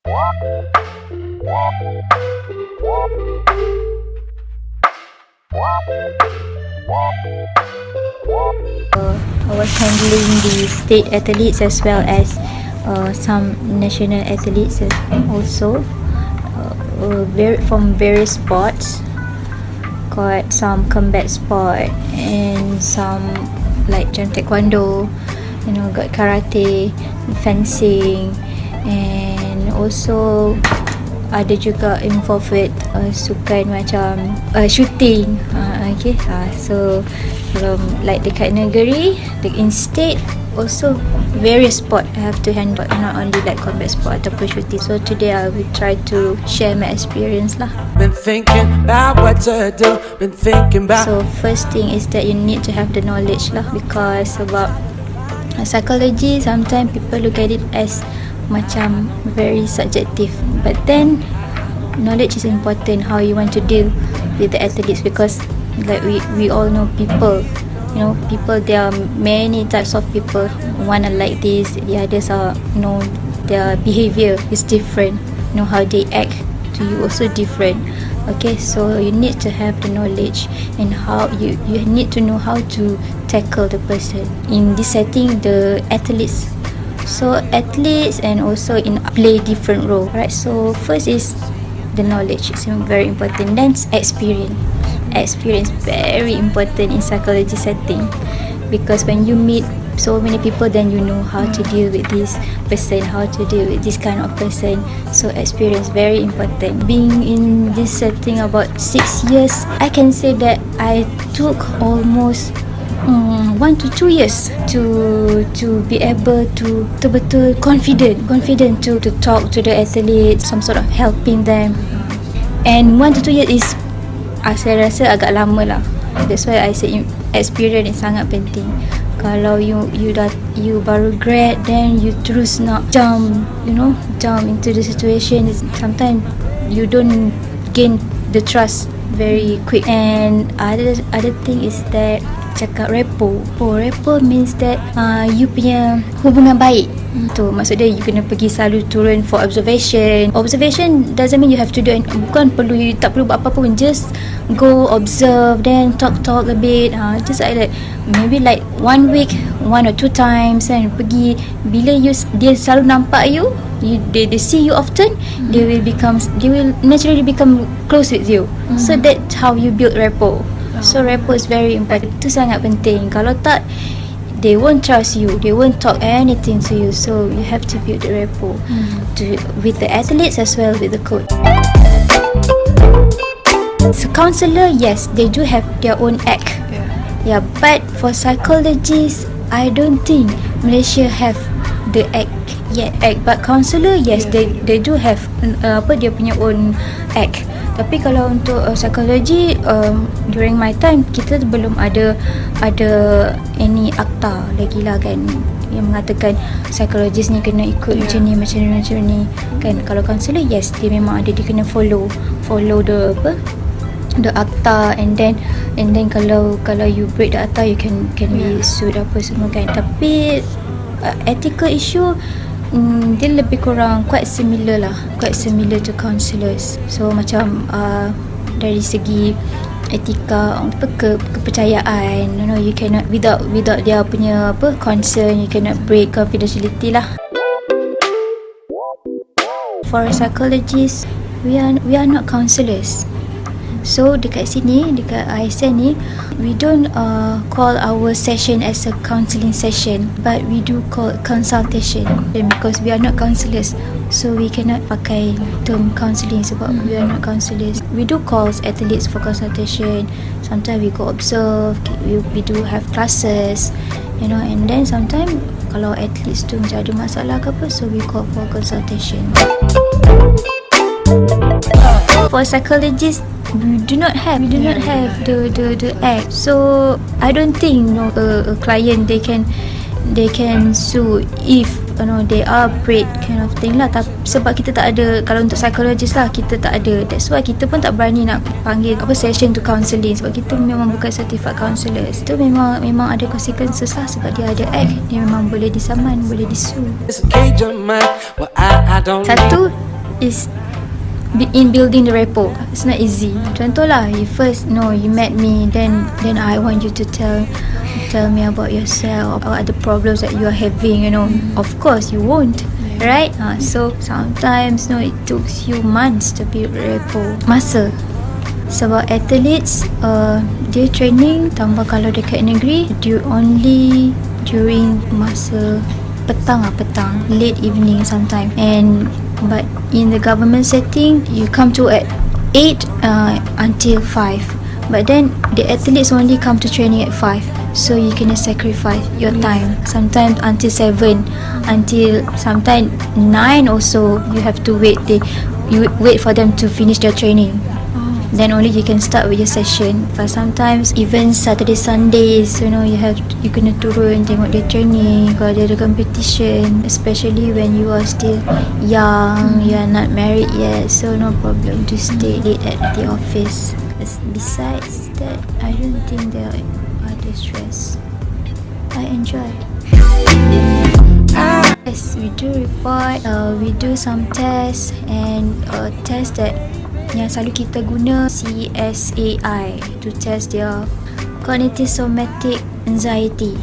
I was handling the state athletes as well as some national athletes also, from various sports. Got some combat sport and some like macam taekwondo, got karate, fencing, and also ada juga involved with sukan macam shooting. So like dekat negeri, in state also various sport I have to handle, not only like combat sport ataupun shooting. So today I will try to share my experience lah. Been thinking about what to do, been thinking about. So first thing is that you need to have the knowledge lah, because about psychology sometimes people look at it as macam very subjective, but then knowledge is important, how you want to deal with the athletes, because like we all know people, there are many types of people. One are like this, the others are, their behavior is different, how they act to you also different. Okay, so you need to have the knowledge and how you need to know how to tackle the person in this setting, the athletes. So athletes and also in play different role, right? So first is the knowledge, it's very important. Then experience very important in psychology setting, because when you meet so many people, then you know how to deal with this person, how to deal with this kind of person. So experience very important. Being in this setting about 6 years, I can say that I took almost 1 to 2 years to be able to betul confident to talk to the athletes, some sort of helping them. And 1 to 2 years is, saya rasa agak lama lah. That's why I say experience is sangat penting. Kalau you baru grad, then you terus nak jump into the situation, sometimes you don't gain the trust very quick. And other thing is that cakap rapport means that you punya hubungan baik. Tu maksudnya you kena pergi selalu turun for observation doesn't mean you have to do, bukan perlu, you tak perlu buat apa-apa pun, just go observe, then talk a bit, just like that. Maybe like 1 week 1 or 2 times, and pergi, bila dia selalu nampak you, they see you often, they will naturally become close with you. So that's how you build rapport. So rapport is very important. Itu sangat penting. Kalau tak, they won't trust you, they won't talk anything to you. So you have to build the rapport with the athletes as well with the coach. So counselor, yes, they do have their own act. Yeah, but for psychologists, I don't think Malaysia have the act yet. But counselor, yes, they do have dia punya own act. Tapi kalau untuk psikologi, during my time, kita belum ada any akta lagi lah kan, yang mengatakan psikologis ni kena ikut macam ni kan. Kalau counselor, yes, dia memang ada, dia kena follow the akta, and then kalau you break the akta, you can be sued apa semua kan. Tapi ethical issue, dia lebih kurang quite similar to counselors. So macam dari segi etika, kepercayaan, you cannot without dia punya concern, you cannot break confidentiality lah. For psychologists, we are not counselors. So dekat sini, dekat ISN ni, we don't call our session as a counselling session, but we do call consultation. And because we are not counsellors, so we cannot pakai term counselling sebab we are not counsellors. We do calls athletes for consultation. Sometimes we go observe, we do have classes, and then sometimes kalau athletes tu macam ada masalah ke apa, so we call for consultation. For psychologists, we do not have the act. So I don't think a client they can sue if they are break kind of thing lah. Sebab kita tak ada, kalau untuk psychologist lah, kita tak ada. That's why kita pun tak berani nak panggil session to counselling, sebab kita memang bukan certified counsellors. Itu memang ada consequences lah, sebab dia ada act, dia memang boleh disaman, boleh disue. Satu, is in building the rapport. It's not easy. Contohlah, you first you met me, then I want you to tell me about yourself, what are the problems that you are having, Of course you won't, right? So sometimes it took you months to build rapport. Masa sebab athletes dia training tambah kalau dekat negeri only during masa petang, late evening sometimes. But in the government setting, you come to at 8 until 5. But then the athletes only come to training at 5. So you can sacrifice your time. Sometimes until 7, until sometimes 9 also. You have to wait. You wait for them to finish their training. Then only you can start with your session. But sometimes even Saturday, Sundays, you kena turun tengok dia training kalau dia ada competition. Especially when you are still young, you are not married yet, so no problem to stay late at the office. Besides that, I don't think there are other stress. I enjoy. Yes, we do report, we do some tests, and tests that yang selalu kita guna CSAI to test their cognitive somatic anxiety.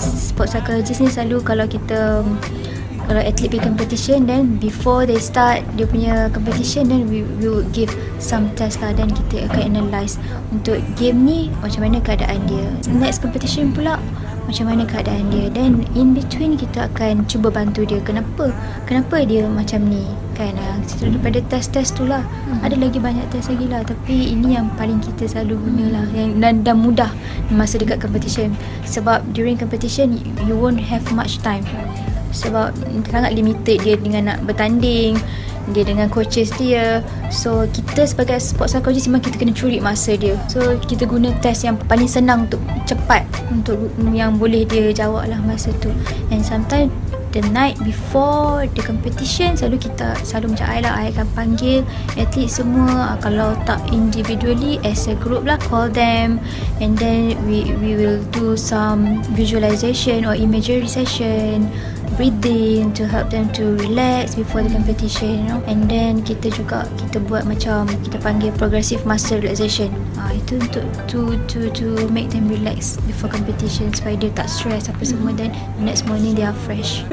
Sport psychologist ni selalu kalau athlete pergi competition, then before they start dia punya competition, then we will give some test lah, then kita akan analyse untuk game ni macam mana keadaan dia, next competition pula macam mana keadaan dia, then in between kita akan cuba bantu dia kenapa dia macam ni kan. Daripada test-test tu lah, ada lagi banyak test lagi lah, tapi ini yang paling kita selalu guna lah, yang dan mudah masa dekat competition. Sebab during competition you won't have much time, sebab sangat limited dia dengan nak bertanding, dia dengan coaches dia. So kita sebagai sport psychologist memang kita kena curi masa dia. So kita guna test yang paling senang untuk cepat, untuk yang boleh dia jawab lah masa tu. And sometimes the night before the competition, selalu macam I akan panggil atlet semua, kalau tak individually, as a group lah, call them, and then we will do some visualization or imagery session, breathing to help them to relax before the competition, and then kita buat macam kita panggil progressive muscle relaxation. Itu untuk to make them relax before competition, supaya dia tak stress apa semua, then next morning they are fresh.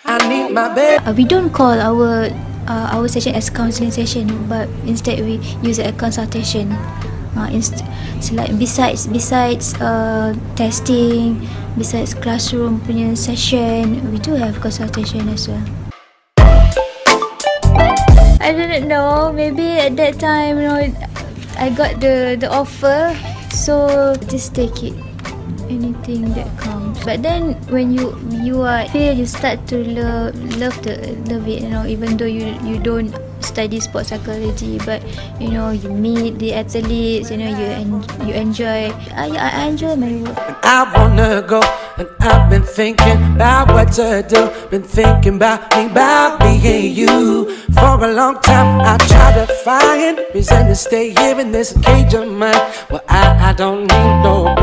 I need my bed. We don't call our session as counselling session, but instead we use it as consultation. Besides testing, besides classroom punya session, we do have consultation as well. I don't know, maybe at that time I got the offer, so just take it, anything that comes. But then when you start to love it, even though you don't study sports psychology, but you meet the athletes, you enjoy. I enjoy my work. And I wanna go, and I've been thinking about what to do. Been thinking about me and you for a long time. I try to find reason to stay here in this cage of mine. Well, I don't need no